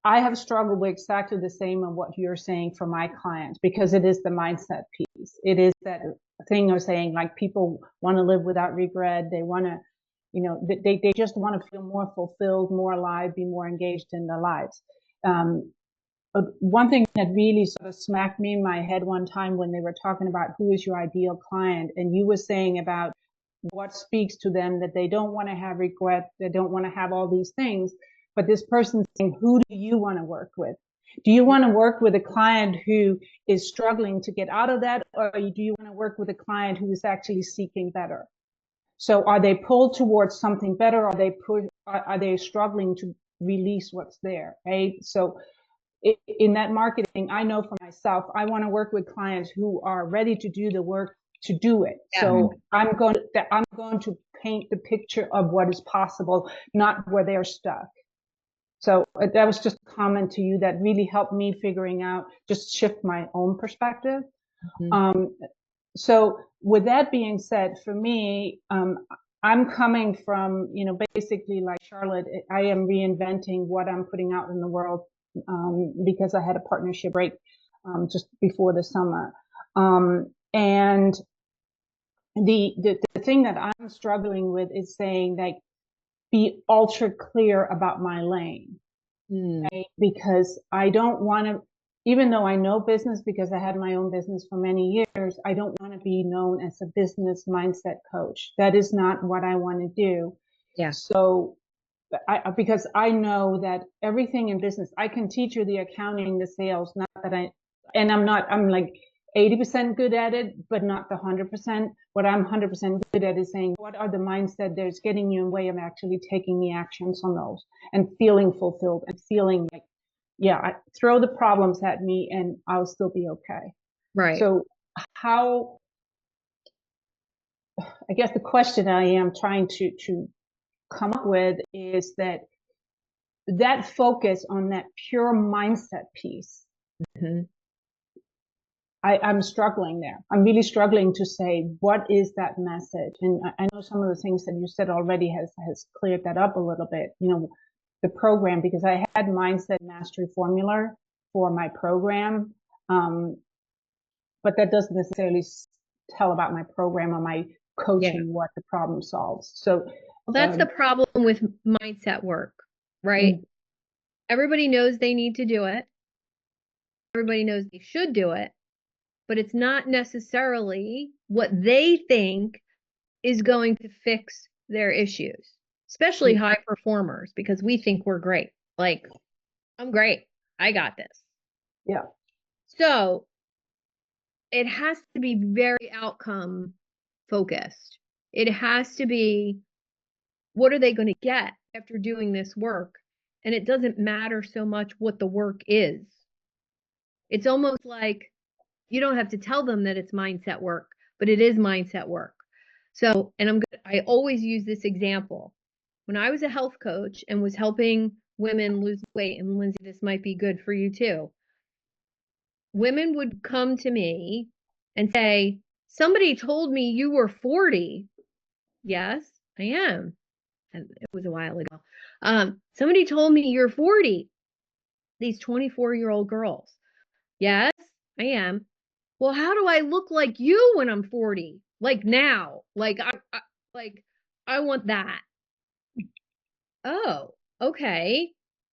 I have struggled with exactly the same of what you're saying for my clients, because it is the mindset piece. It is that thing of saying, like, people want to live without regret. They want to, they just want to feel more fulfilled, more alive, be more engaged in their lives. But one thing that really sort of smacked me in my head one time when they were talking about who is your ideal client, and you were saying about what speaks to them, that they don't want to have regret, they don't want to have all these things. But this person's saying, who do you want to work with? Do you want to work with a client who is struggling to get out of that, or do you want to work with a client who is actually seeking better? So are they pulled towards something better? Are they struggling to release what's there, right? So in that marketing, I know for myself, I want to work with clients who are ready to do the work to do it. Yeah. So I'm going to paint the picture of what is possible, not where they're stuck. So that was just a comment to you that really helped me figuring out, just shift my own perspective. So with that being said, for me, I'm coming from, basically like Charlotte, I am reinventing what I'm putting out in the world because I had a partnership break just before the summer. And the thing that I'm struggling with is saying, like, be ultra clear about my lane. Right? Because I don't want to, even though I know business because I had my own business for many years, I don't want to be known as a business mindset coach. That is not what I want to do. Yeah. So because I know that everything in business, I can teach you the accounting, the sales, not that I'm like 80% good at it, but not the 100%. What I'm 100% good at is saying, what are the mindset that's getting you in the way of actually taking the actions on those and feeling fulfilled and feeling like, yeah, throw the problems at me and I'll still be okay. Right. So I guess the question I am trying to come up with is that focus on that pure mindset piece. Mm-hmm. I'm struggling there. I'm really struggling to say, what is that message? And I know some of the things that you said already has cleared that up a little bit. The program, because I had Mindset Mastery Formula for my program, but that doesn't necessarily tell about my program or my coaching, what the problem solves. So well, that's the problem with mindset work, right? Everybody knows they need to do it. Everybody knows they should do it, but it's not necessarily what they think is going to fix their issues, especially high performers, because we think we're great. Like, I'm great. I got this. Yeah. So it has to be very outcome focused. It has to be, what are they going to get after doing this work? And it doesn't matter so much what the work is. It's almost like you don't have to tell them that it's mindset work, but it is mindset work. So, and I always use this example. When I was a health coach and was helping women lose weight, and Lindsay, this might be good for you too. Women would come to me and say, somebody told me you were 40. Yes, I am. And it was a while ago. Somebody told me you're 40. These 24-year-old girls. Yes, I am. Well, how do I look like you when I'm 40? Like now? Like I want that. Oh, okay.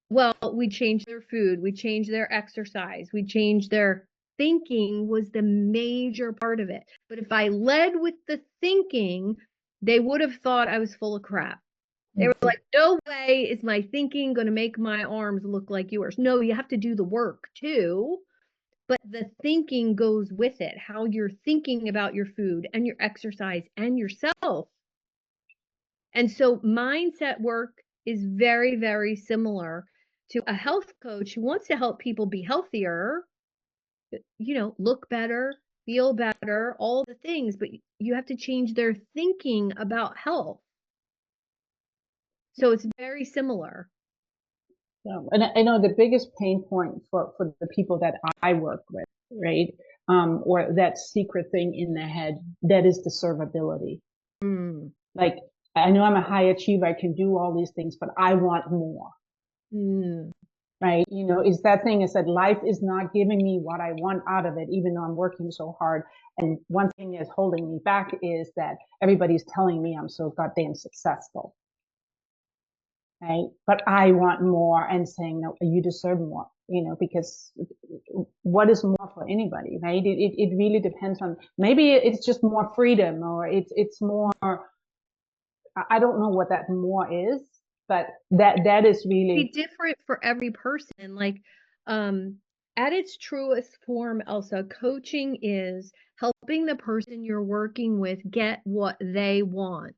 Well, we change their food, we change their exercise, we change their thinking was the major part of it. But if I led with the thinking, they would have thought I was full of crap. They were like, no way is my thinking going to make my arms look like yours. No, you have to do the work too. But the thinking goes with it, how you're thinking about your food and your exercise and yourself. And so mindset work is very, very similar to a health coach who wants to help people be healthier, look better, feel better, all the things, but you have to change their thinking about health. So it's very similar. Yeah. And I know the biggest pain point for the people that I work with, right? Or that secret thing in the head, that is the servability. Like, I know I'm a high achiever, I can do all these things, but I want more. Right? Is that thing is that life is not giving me what I want out of it, even though I'm working so hard. And one thing that's holding me back is that everybody's telling me I'm so goddamn successful. Right? But I want more and saying, no, you deserve more, because what is more for anybody, right? It really depends on, maybe it's just more freedom, or it's more, I don't know what that more is, but that is really be different for every person. Like, at its truest form, Elsa, coaching is helping the person you're working with get what they want.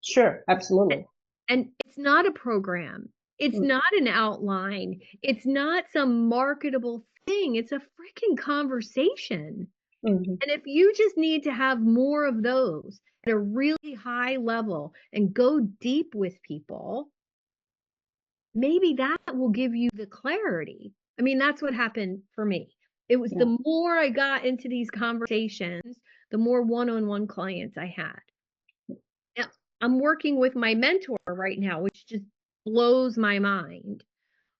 Sure, absolutely. And it's not a program. It's not an outline. It's not some marketable thing. It's a freaking conversation. And if you just need to have more of those at a really high level and go deep with people, maybe that will give you the clarity. I mean, that's what happened for me. It was the more I got into these conversations, the more one-on-one clients I had. Now, I'm working with my mentor right now, which just blows my mind.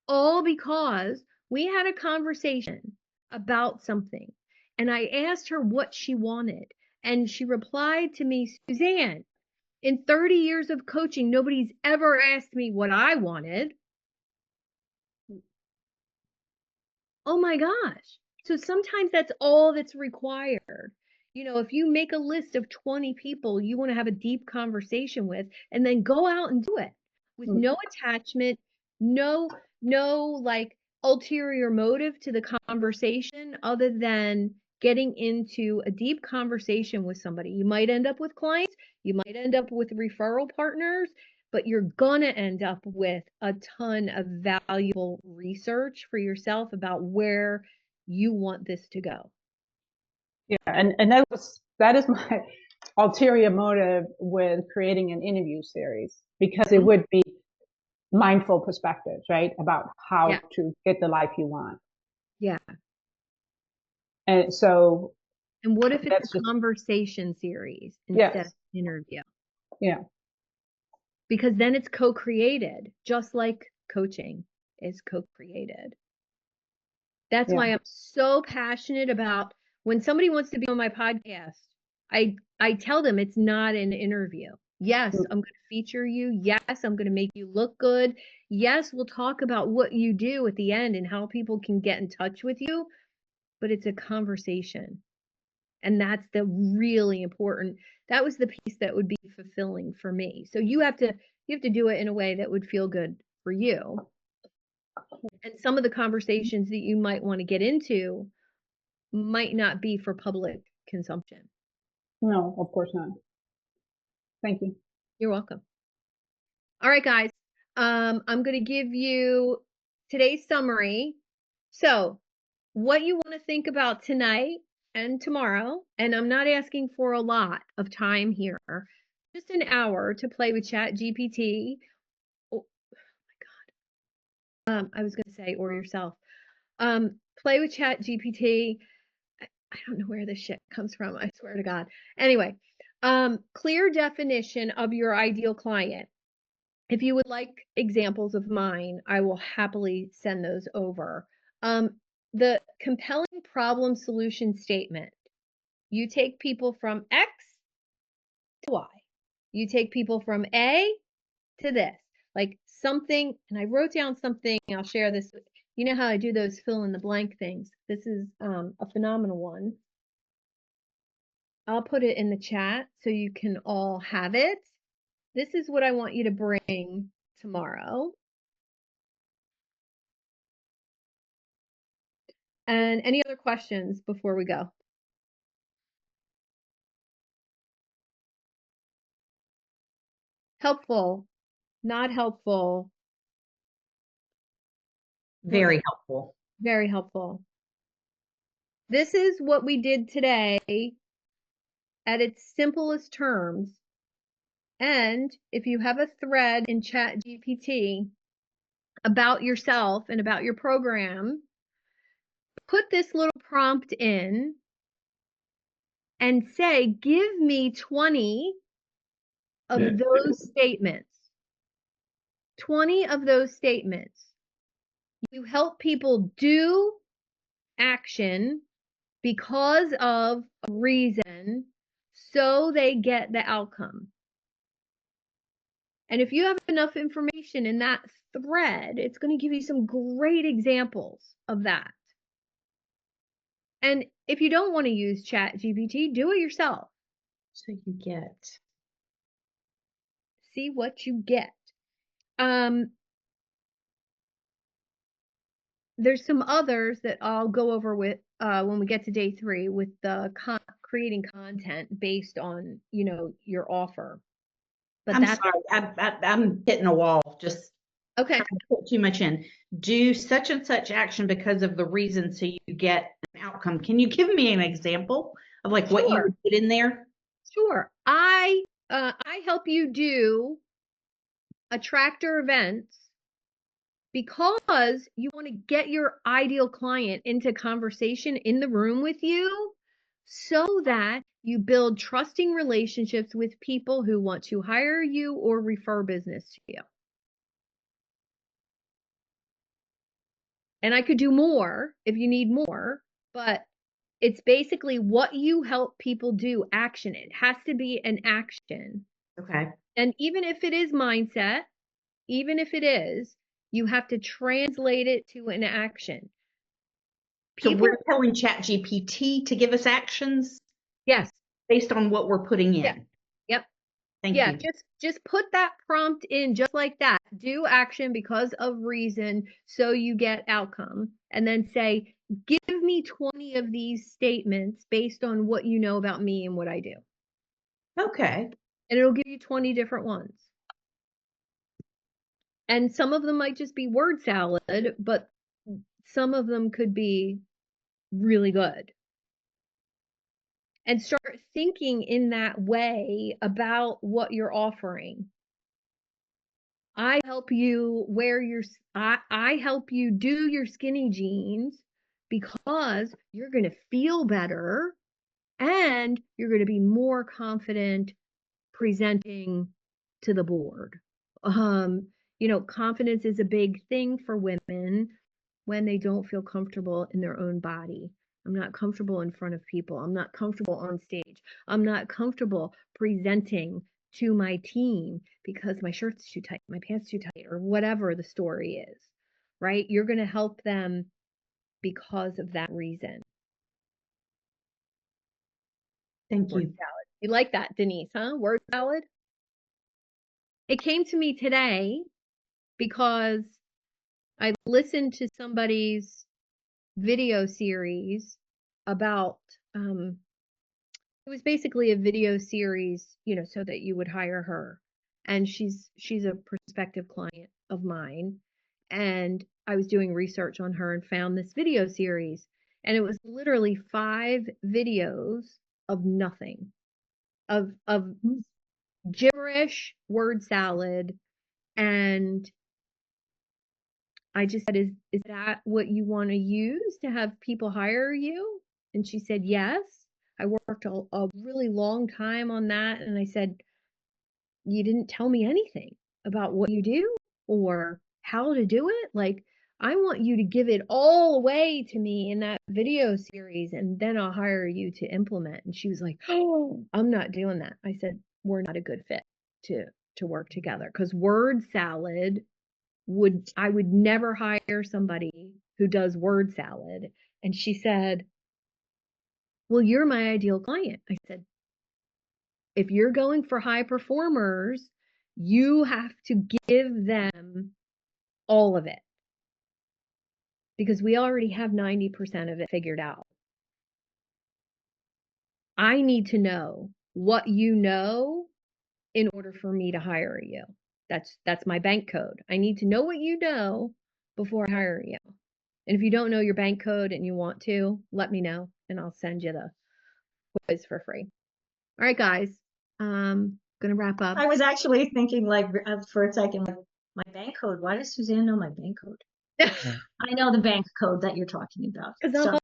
All because we had a conversation about something and I asked her what she wanted. And she replied to me, Suzanne, in 30 years of coaching, nobody's ever asked me what I wanted. Oh my gosh. So sometimes that's all that's required. You know, if you make a list of 20 people you want to have a deep conversation with, and then go out and do it with no attachment, no, like ulterior motive to the conversation other than getting into a deep conversation with somebody. You might end up with clients, you might end up with referral partners, but you're going to end up with a ton of valuable research for yourself about where you want this to go. Yeah, and that is my ulterior motive with creating an interview series, because it would be mindful perspectives, right? About how to get the life you want. Yeah. And so. And what if it's a conversation series instead of interview? Yeah. Because then it's co-created, just like coaching is co-created. That's why I'm so passionate about when somebody wants to be on my podcast, I tell them it's not an interview. Yes, I'm going to feature you. Yes, I'm going to make you look good. Yes, we'll talk about what you do at the end and how people can get in touch with you, but it's a conversation. And that's the really important. That was the piece that would be fulfilling for me. So you have to do it in a way that would feel good for you. And some of the conversations that you might want to get into might not be for public consumption. No, of course not. Thank you. You're welcome. All right, guys. I'm going to give you today's summary. So what you want to think about tonight and tomorrow, and I'm not asking for a lot of time here, just an hour to play with ChatGPT. Oh my God. I was going to say, or yourself. Play with ChatGPT. I don't know where this shit comes from. I swear to God. Anyway, clear definition of your ideal client. If you would like examples of mine, I will happily send those over. The compelling problem solution statement. You take people from X to Y. You take people from A to this. Like something, and I wrote down something, I'll share this. You know how I do those fill in the blank things. This is a phenomenal one. I'll put it in the chat so you can all have it. This is what I want you to bring tomorrow. And any other questions before we go? Helpful, not helpful. Very helpful. Very helpful. This is what we did today at its simplest terms. And if you have a thread in ChatGPT about yourself and about your program, put this little prompt in and say, give me 20 of those statements. 20 of those statements. You help people do action because of a reason, so they get the outcome. And if you have enough information in that thread, it's going to give you some great examples of that. And if you don't want to use ChatGPT, do it yourself. So you get. See what you get. There's some others that I'll go over with when we get to day 3 with the creating content based on, you know, your offer. But I'm sorry, I'm hitting a wall. Just okay. Put too much in. Do such and such action because of the reason, so you get an outcome. Can you give me an example of like what you would put in there? Sure. I help you do attractor events because you want to get your ideal client into conversation in the room with you so that you build trusting relationships with people who want to hire you or refer business to you. And I could do more if you need more, but it's basically what you help people do, action. It has to be an action. Okay. And even if it is mindset, even if it is, you have to translate it to an action. So People, we're telling ChatGPT to give us actions yes, based on what we're putting in. yeah, yep. Thank Yeah, you. just put that prompt in just like that. Do action because of reason, so you get outcome. And then say, give me 20 of these statements based on what you know about me and what I do. Okay. And it'll give you 20 different ones. And some of them might just be word salad, but some of them could be really good. And start thinking in that way about what you're offering. I help you wear your, I help you do your skinny jeans because you're going to feel better and you're going to be more confident presenting to the board. Confidence is a big thing for women when they don't feel comfortable in their own body. I'm not comfortable in front of people. I'm not comfortable on stage. I'm not comfortable presenting to my team because my shirt's too tight, my pants too tight, or whatever the story is, right? You're going to help them because of that reason. Thank Word you. salad. You like that, Denise, huh? Word salad? It came to me today because I listened to somebody's video series about it was basically a video series, so that you would hire her. And she's a prospective client of mine. And I was doing research on her and found this video series. And it was literally 5 videos of nothing, of gibberish, word salad. And I just said, is that what you want to use to have people hire you? And she said, yes. I worked a really long time on that. And I said, you didn't tell me anything about what you do or how to do it. Like, I want you to give it all away to me in that video series, and then I'll hire you to implement. And she was like, oh, I'm not doing that. I said, we're not a good fit to work together, because word salad I would never hire somebody who does word salad. And she said, well, you're my ideal client. I said, if you're going for high performers, you have to give them all of it, because we already have 90% of it figured out. I need to know what you know in order for me to hire you. That's my bank code. I need to know what you know before I hire you. And if you don't know your bank code and you want to, let me know and I'll send you the quiz for free. All right, guys. Gonna wrap up. I was actually thinking, like, for a second, like, my bank code. Why does Suzanne know my bank code? I know the bank code that you're talking about. So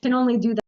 can only do that